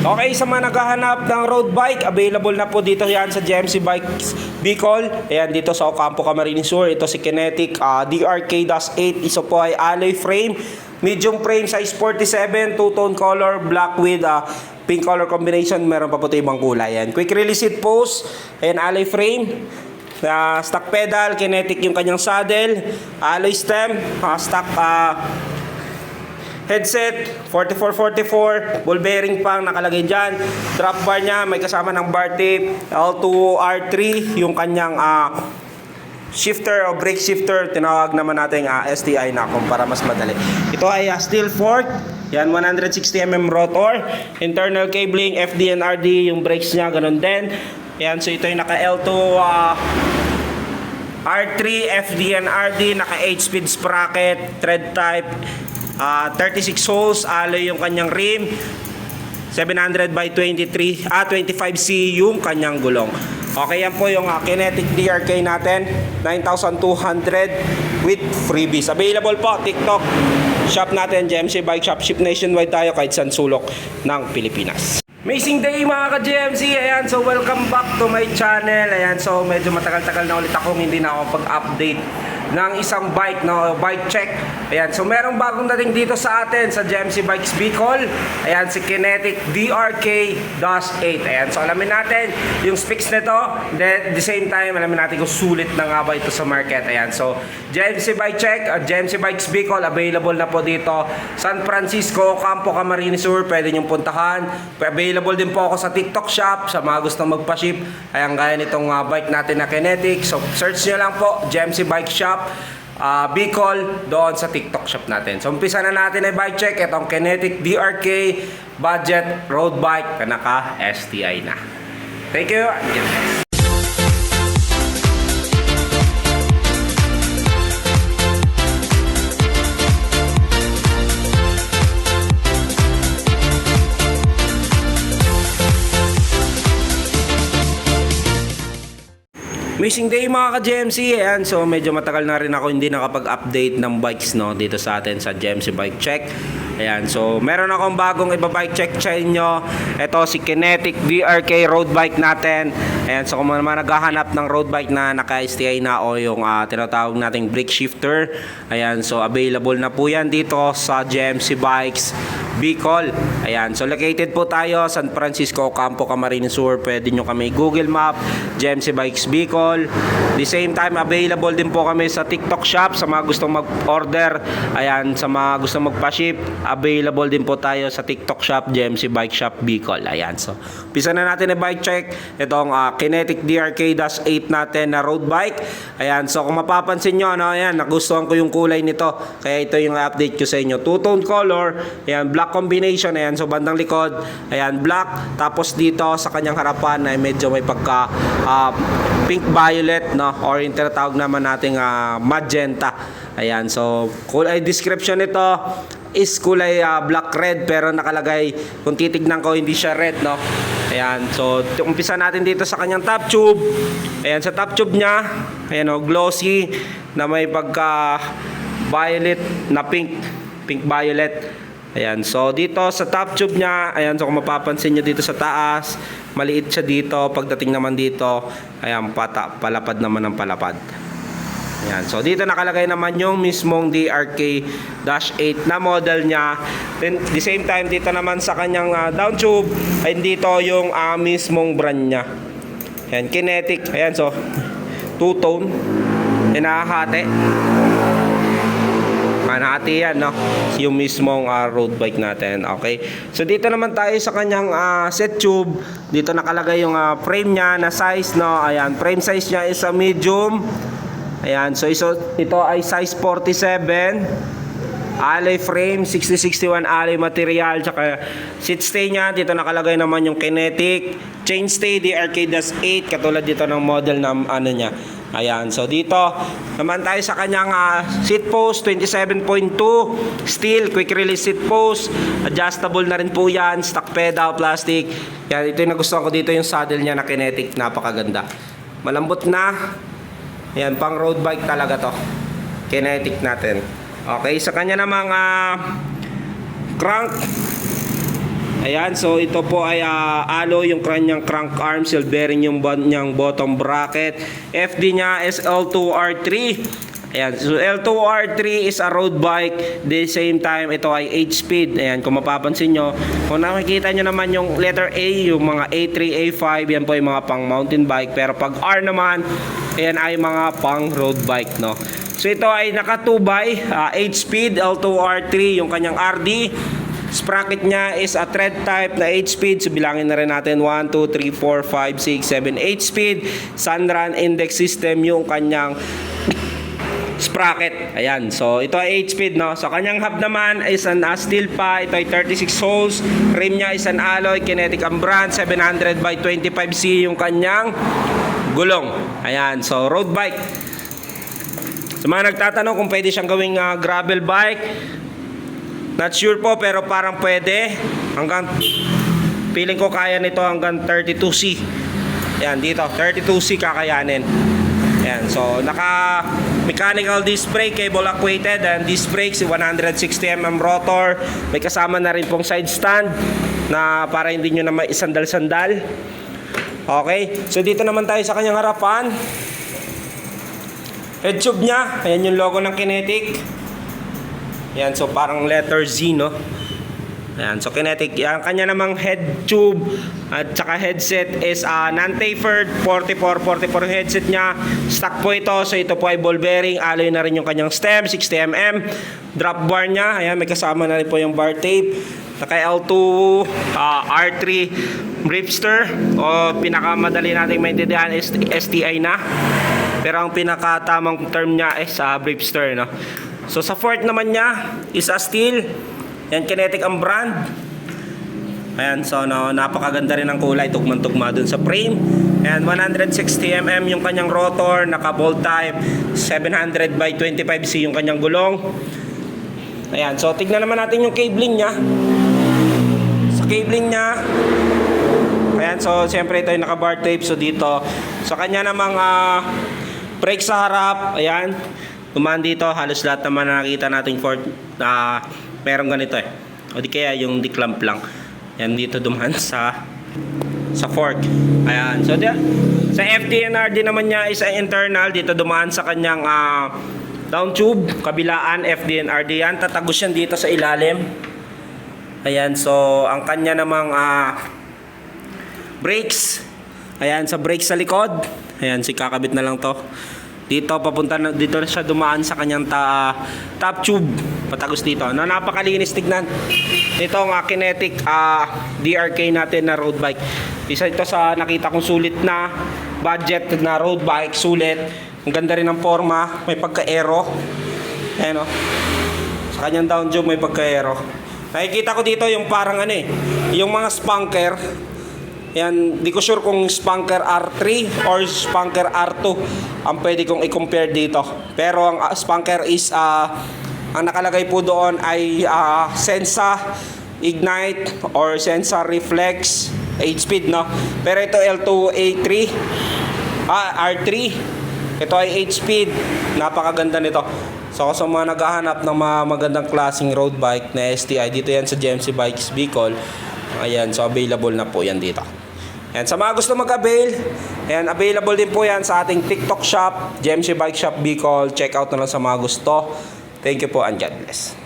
Okay, sa mga naghahanap ng road bike, available na po dito yan sa GMC Bikes Bicol. Ayan, dito sa Ocampo, Camarines Sur. Ito si Kinetic DRK-8. Ito po ay alloy frame, medium frame, size 47, two-tone color, black with pink color combination. Meron pa po ito ibang kulay. Ayan, quick release seat post. Ayan, alloy frame. Stock pedal, Kinetic yung kanyang saddle, alloy stem, stock headset, 4444, ball bearing pang nakalagay dyan. Drop bar nya, may kasama ng bar tape, L2 R3, yung kanyang shifter o brake shifter, tinawag naman natin STI na para mas madali. Ito ay steel fork, yan 160mm rotor, internal cabling, FD&RD, yung brakes nya, ganun din. Yan, so ito yung naka L2 R3, FD&RD, naka 8-speed sprocket, thread type, 36 holes, alloy yung kanyang rim, 700 by 25C yung kanyang gulong. Okay, yan po yung Kinetic DRK natin, 9,200 with freebies. Available po, TikTok shop natin, GMC Bike Shop. Ship nationwide tayo kahit saan sulok ng Pilipinas. Amazing day mga ka-GMC. Ayan, so welcome back to my channel. Ayan, so medyo matagal-tagal na ulit akong hindi na ako pag-update ng isang bike, no, bike check. Ayan, so merong bagong dating dito sa atin sa GMC Bikes Bicol. Ayan, si Kinetic DRK-8. Ayan, so alamin natin yung specs nito. Then, at the same time, alamin natin kung sulit na nga ba ito sa market. Ayan, so GMC Bike Check, GMC Bikes Bicol, available na po dito. San Francisco, Ocampo, Camarines Sur, pwede nyong puntahan. Available din po ako sa TikTok shop, sa mga gustong magpa-ship. Ayan, gaya nitong bike natin na Kinetic. So, search nyo lang po, GMC Bike Shop. Bicol doon sa TikTok shop natin. So umpisa na natin ay bike check. Itong Kinetic DRK budget road bike na naka STI na. Thank you. Amazing day mga ka-GMC. Ayan, so medyo matagal na rin ako hindi nakapag-update ng bikes, no, dito sa atin sa GMC Bike Check. Ayan, so meron akong bagong iba-bike check sa inyo. Ito si Kinetic DRK road bike natin. Ayan, so kung naman naghahanap ng road bike na naka-STI na o yung tinatawag nating brake shifter, ayan, so available na po yan dito sa GMC Bikes Bicol. Ayan, so located po tayo San Francisco, Ocampo, Camarines Sur. Pwede nyo kami Google Map, GMC Bikes Bicol. The same time, available din po kami sa TikTok shop sa mga gustong mag-order. Ayan, sa mga gustong magpa-ship, available din po tayo sa TikTok shop, GMC Bike Shop Bicol. Ayan, so pisa na natin yung bike check. Itong Kinetic DRK-8 natin na road bike. Ayan, so kung mapapansin nyo, no, ayan, nagustuhan ko yung kulay nito. Kaya ito yung update ko sa inyo. Two-tone color, ayan, black combination. Ayan, so bandang likod, ayan, black. Tapos dito sa kanyang harapan ay medyo may pagka pink violet, no, or yung tinatawag naman nating magenta. Ayan, so kulay description nito is kulay black red, pero nakalagay, kung titignan ko, hindi siya red, no. Ayan, so umpisa natin dito sa kanyang top tube. Ayan, sa top tube nya, ayan, oh, glossy na may pagka violet na pink violet. Ayan, so dito sa top tube nya, ayan, so kung mapapansin nyo dito sa taas, maliit siya dito. Pagdating naman dito, ayan, palapad naman ng palapad. Ayan, so dito nakalagay naman yung mismong DRK-8 na model nya. Then the same time, dito naman sa kanyang down tube, ay dito yung mismong brand nya. Ayan, Kinetic. Ayan, so two-tone, inahati. Manati yan, no, yung mismong road bike natin. Okay, so dito naman tayo sa kanyang set tube. Dito nakalagay yung frame nya na size, no. Ayan, frame size nya is a medium. Ayan, so ito ay size 47, alloy frame, 6061 alloy material. Tsaka seat stay nya, dito nakalagay naman yung Kinetic chainstay DRK-8, katulad dito ng model na ano nya. Ayan, so dito naman tayo sa kanyang seat post, 27.2 steel, quick release seat post, adjustable na rin po yan, stock pedal, plastic. Yan, ito yung nagustuhan ko dito, yung saddle nya na Kinetic, napakaganda, malambot na. Yan, pang road bike talaga to, Kinetic natin. Okay, sa kanya namang crank, Ayan, so ito po ay alloy yung kanyang crank arm, seal bearing yung niyang bottom bracket. FD niya is L2R3. Ayan, so L2R3 is a road bike. The same time, ito ay 8-speed. Ayan, kung mapapansin nyo, kung nakikita nyo naman yung letter A, yung mga A3, A5, yan po yung mga pang mountain bike. Pero pag R naman, ayan ay mga pang road bike, no? So ito ay naka 2x, 8-speed, L2R3, yung kanyang RD. Sprocket niya is a thread type na 8-speed. So bilangin na rin natin 1, 2, 3, 4, 5, 6, 7, 8-speed. Sunrun index system yung kanyang sprocket. Ayan. So ito ay 8-speed, no. So kanyang hub naman is an steel pa. Ito ay 36 holes. Rim niya is an alloy kinetic ang brand 700 by 25C yung kanyang gulong. Ayan. So road bike. Sa mga nagtatanong kung pwede siyang gawing gravel bike, not sure po, pero parang pwede. Hanggang, feeling ko kaya nito hanggang 32C. Yan, dito, 32C kakayanin. Yan, so naka mechanical disc brake, cable actuated, and disc brakes, 160mm rotor. May kasama na rin pong side stand na para hindi nyo na maisandal-sandal. Okay, so dito naman tayo sa kanyang harapan. Head tube niya, ayan yung logo ng Kinetic. Yan, so parang letter Z, no? Ayan, so Kinetic. Yan, kanya namang head tube at saka headset is non-tapered, 44 headset niya. Stock po ito, so ito po ay ball bearing. Alloy na rin yung kanyang stem, 60mm. Drop bar niya, ayan, may kasama na rin po yung bar tape. Naka L2 R3 Bripster, o pinakamadali nating maintindihan is STI na. Pero ang pinakatamang term niya is Bripster, no? So sa fork naman niya is a steel. Yan, Kinetic ang brand. Ayan, so no, napakaganda rin ang kulay, tugmang-tugma dun sa frame. And 160mm yung kanyang rotor, naka bolt type, 700 by 25C yung kanyang gulong. Ayan, so tignan naman natin yung cabling niya. Sa cabling niya, ayan, so siyempre ito yung naka bar tape. So dito, sa kanya namang brake sa harap, ayan, dumaan dito, halos lahat naman na nakita nating Ford merong ganito eh. O di kaya yung declamp lang. Yan, dito dumaan sa fork. Ayan, so sa FDNRD naman niya is internal. Dito dumaan sa kanyang down tube, kabilaan, FDNRD yan. Tatagos yan dito sa ilalim. Ayan, so ang kanya namang brakes. Ayan, sa brakes sa likod. Ayan, kakabit na lang to. Dito papunta na, dito na siya dumaan sa kanyang top tube. Patagos dito. Na napakalinis tignan. Ito ang Kinetic DRK natin na road bike. Isa ito sa nakita kong sulit na budget na road bike, sulit. Ang ganda rin ng forma, may pagka-aero. Ayan, o. Sa kanyang down tube may pagka-aero. Nakikita ko dito yung parang yung mga spunker. Yan, di ko sure kung spunker R3 or spunker R2 ang pwede kong i-compare dito. Pero ang spunker is ang nakalagay po doon ay Sensa Ignite or Sensa Reflex 8-speed, no? Pero ito L2A3 R3. Ito ay 8-speed. Napakaganda nito. So sa mga naghahanap ng mga magandang klaseng road bike na STI, dito yan sa GMC Bikes Bicol. Ayan, so available na po yan dito. Ayan, sa mga gusto mag-avail, ayan, available din po yan sa ating TikTok shop, GMC Bike Shop Bicol. Check out na lang sa mga gusto. Thank you po and God bless.